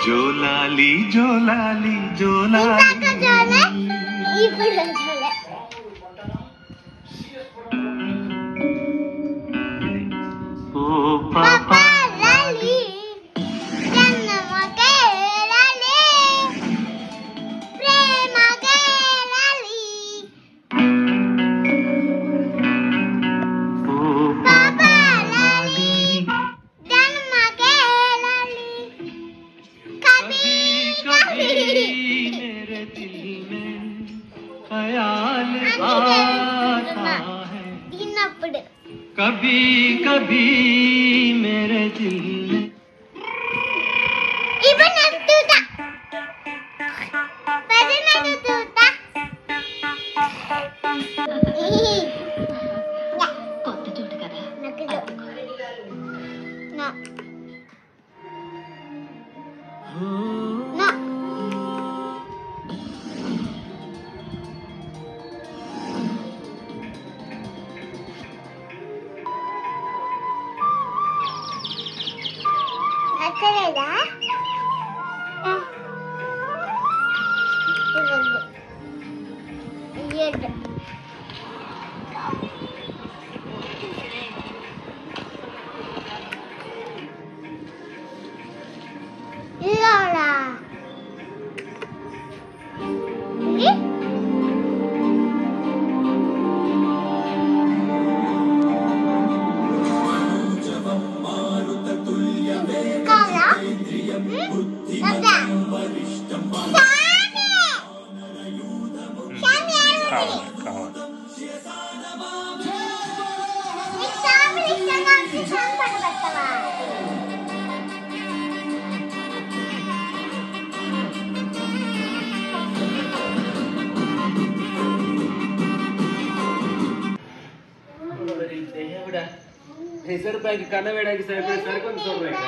జోలాలి జోలాలి జోలాలి ఓ పాపా कभी कभी मेरे दिल में కొత్త చోటు కదా నచ్చలేదా रिजर्व बैंक कनवेड़ाकी सरिपोई చూడరేక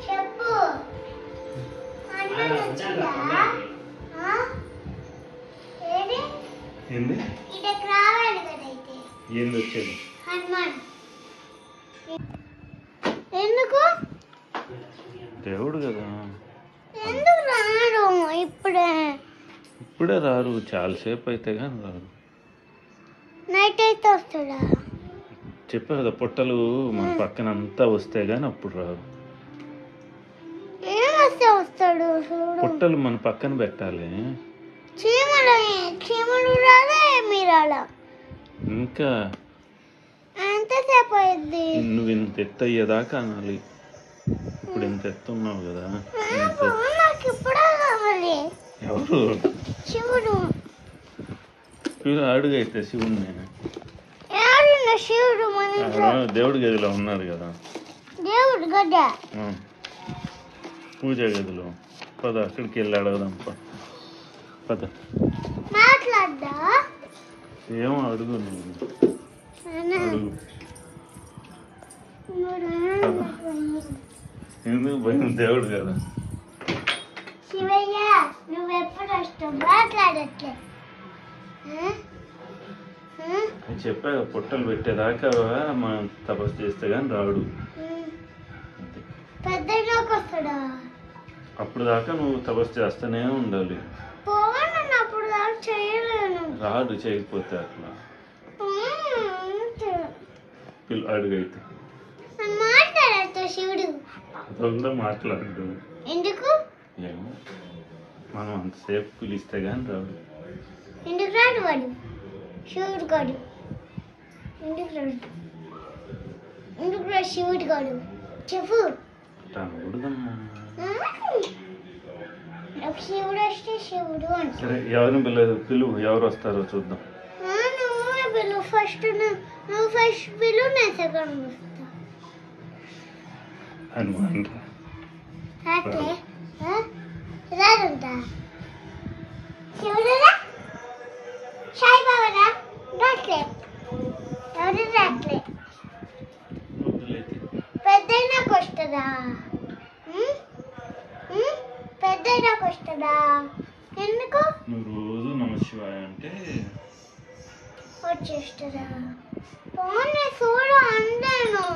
చెప్పు ఏది ఏంది ఇదకి రావాలి కదా అయితే ఏంది వచ్చేది హనుమాన్ ఎందుకు దేవుడు కదా ఎందుకు రాడు ఇప్పుడే రారు చాలాసేపు అయితే కానీ రారు నైట్ అయితే వస్తాడా చెప్పా కదా పొట్టలు మన పక్కన అంతా వస్తే గానీ అప్పుడు రారు ఏం వస్తే వస్తాడు పొట్టలు మన పక్కన పెట్టాలి చీమలు రాదా ఏమి రాడా ఇంకా ఎంతసేపు అయింది నువ్వు ఇంత ఎత్తు అయ్యేదాకా అనాలి ఇప్పుడు ఇంత ఎత్తున్నావు కదా నాకు ఇప్పుడే కావాలి ఎవరు శివుడు అడుగైతే శివుడిని శివుడు దేవుడి గదిలో ఉన్నారు కదా దేవుడు గడ్డ పూజ గదిలో పద అక్కడికి వెళ్ళి అడగదాం పద మాట్లాడ్డా ఏమో అడుగు నువ్వు అడుగు ఎందుకు భయం దేవుడు కదా శివయ్య నువ్వెప్పుడు వస్తావు మాట్లాడట్లే చెప్పా పొట్టలు పెట్టేదాకా మనం తపస్సు చేస్తే కానీ రాడు పెద్దలోకి వస్తాడా అప్పుడు దాకా నువ్వు తపస్సు చేస్తూనే ఉండాలి పోవాలన్న అప్పుడు దాకా చేయలేను రాడు చేయకపోతే అట్లా అడుగైతే మాట్లాడతా శివుడు అదొందా మాట్లాడు ఎందుకు ఏమో మనం అంతసేపు పిలిస్తే కానీ రాడు ఎందుకు రాడు వాడు శివుడు కాడు ఎందుకు రాడు ఎందుకు రాడు శివుడు కాడు చెప్పు శివుడు వస్తే శివుడు అంటే సరే ఎవరిని పిలువు ఎవరు వస్తారో చూద్దాం నువ్వే పిలువు ఫస్ట్ నువ్వు ఫస్ట్ పిలువు నేను సెకండ్ వస్తా హనుమాన్ అట్లే రాదంట శివుడురా సాయిబాబారా రాట్లే అట్లే వద్దులైతే పెద్దయినాక వస్తుందా పెద్దయినాక వస్తుందా ఎందుకు నువ్వు రోజు నమశివాయ అంటే వచ్చేస్తుందా ఫోన్ సోలో అందాను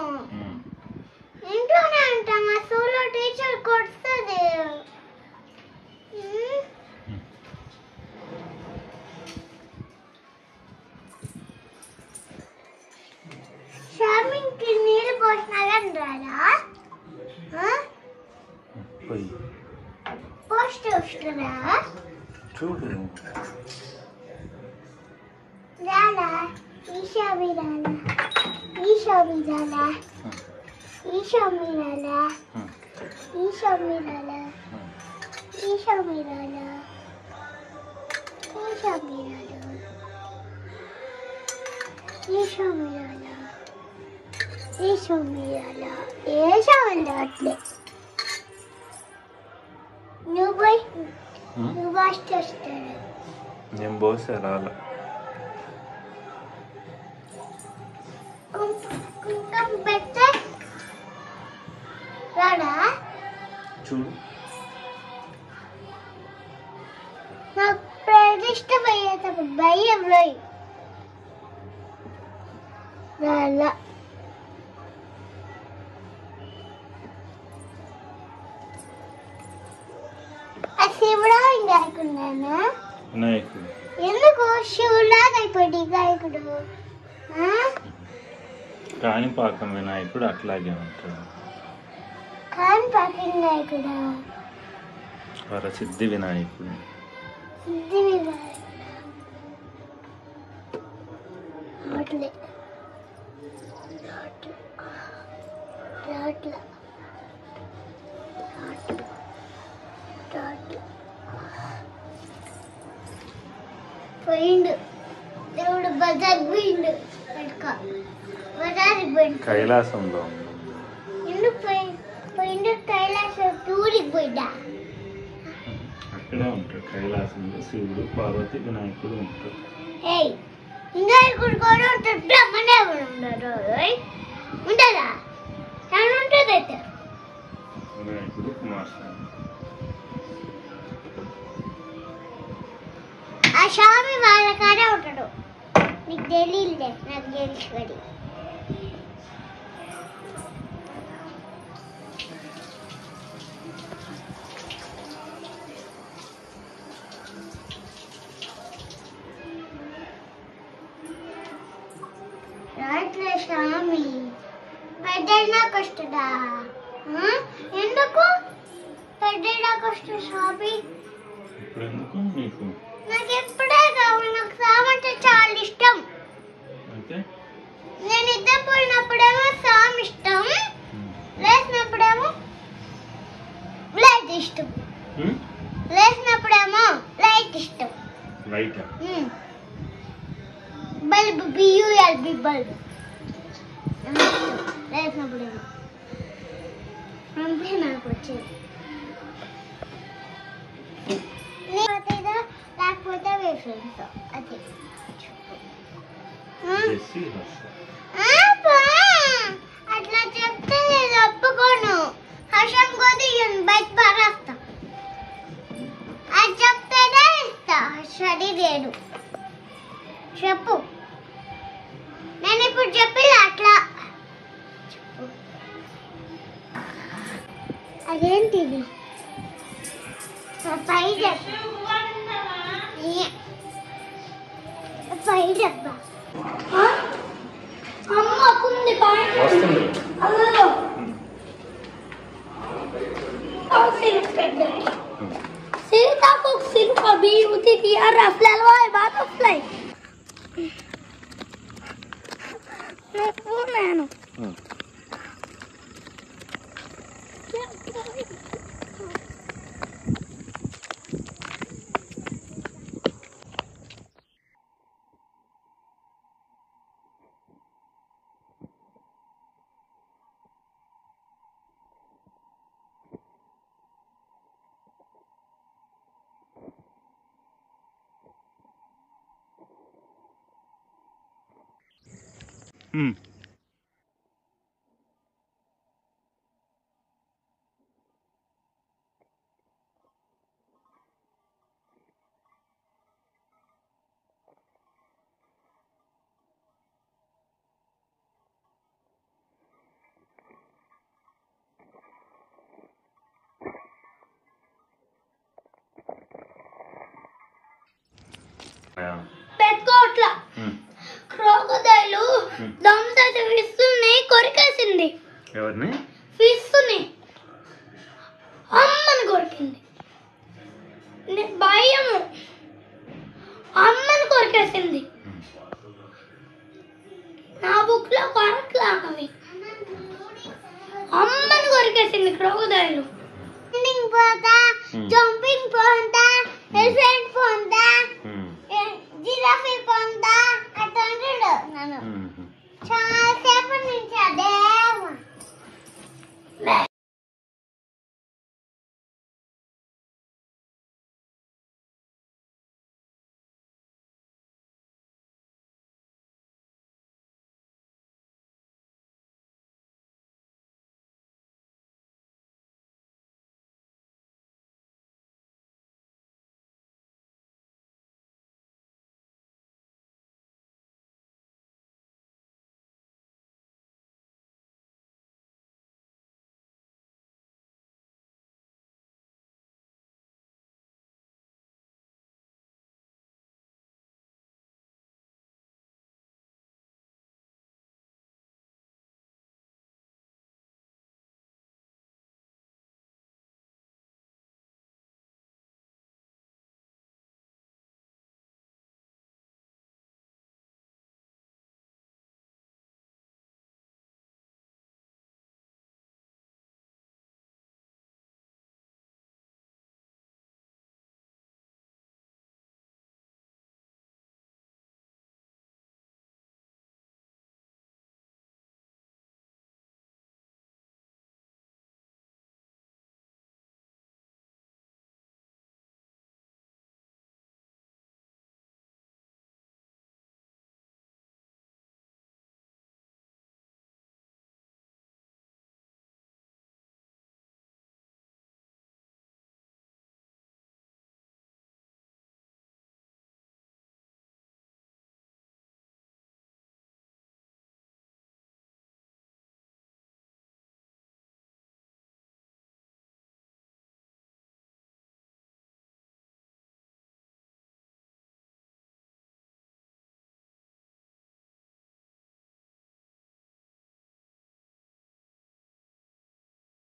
ఇంట్లోనే అంటా మా సోలో టీచర్ కొడుతుంది షాపింగ్కి నీళ్ళు పోసినా కానీ రాదా పోయి పోస్ట్ వస్తుందా చూడు రాలా ఈషామి రాలా ఈషామి రాలా ఈషామి రాలా ఈషామి రాలా ఈషామి రాలా ఈషామి రాలా ఈషామి రాలా ఈషామి రాలా ఏషామి రాట్లే నువ్వు ఫస్ట్ వస్తాడు నేను పోసా రాలా కుంకం పెడితే రాడా చూడు నాకు ప్రతిష్ట పోయేటప్పుడు భయం పోయి రాలా ఆ శివుడా గాయకున్నానా వినాయకుడు ఎందుకు శివుడా అయిపోయి గాయకుడు కాణిపాకం వినాయకుడు అట్లాగే ఉంటాడు కాని పాకిన గాయకుడా వరసిద్ధి వినాయకుడు సిద్ధి రాట్లే రాట్లా పోయిండు దేవుడు బజార్ పోయిండు బజార్ పోయిండు కైలాసంలో ఉంది ఎందుకు పోయిండు కైలాసం టూరికి పోయిందా అక్కడే ఉంటాడు కైలాసంలో శివుడు పార్వతి వినాయకుడు ఉంటాడు ఏయ్ ఇంకా ఇక్కడ కూడా ఉంటాడు బ్రహ్మనే కూడా ఉండడు ఉంటుందా ఏమైనా ఉంటుంది అయితే వినాయకుడు కుమారస్వామి ఆ స్వామి వాళ్ళ కాడే ఉంటాడు నీకు తెలియలే నాకు తెలుసు అది రాట్లే స్వామి పెద్దయినాక వస్తుందా ఎందుకు పెద్దయినాక వస్తుంది స్వామి ఇప్పుడు ఎందుకు నీకు నాకు ఎప్పుడే కావాలి నాకు స్వామి అంటే చాలా ఇష్టం అయితే నేను నిద్ర పోయినప్పుడేమో స్వామి ఇష్టం లేచినప్పుడేమో లైట్ ఇష్టం లేచినప్పుడేమో లైట్ ఇష్టం లైట్ బల్బ్ బియూఎల్బి బల్బ్ లేచినప్పుడేమో అంతే నాకు వచ్చేది లేకపోతే వేసుకుంటా అదే జెస్సీ హర్ష అట్లా చెప్తే నేను ఒప్పుకోను హర్షం కొద్ది బయట పారేస్తా అది చెప్తేనే ఇస్తా హర్షది లేదు చెప్పు నేను ఇప్పుడు చెప్పిన అట్లా అదేంటిది పై పై డబ్బా అమ్మ కుంది వస్తుంది सीता को सिर्फ अभी होती थी यार अफ्लाल वाले बात अफ्लाई నేను పెట్టుకోవట్ల క్రోకడైలు దమ్స్ అయితే ఫిష్ని కొరికేసింది. ఎవరిని? ఫిష్ని అమ్మని కొరికింది. భయము అమ్మని కొరికేసింది. నా బుక్ లో కొరకలాగవి అమ్మని కొరికేసింది క్రోకడైలు. జంపింగ్ పోతా, ఎలిఫెంట్ పోతా, జిరాఫీ పోతా అట్లా నన్ను చాలా సేపటి నుంచి అదే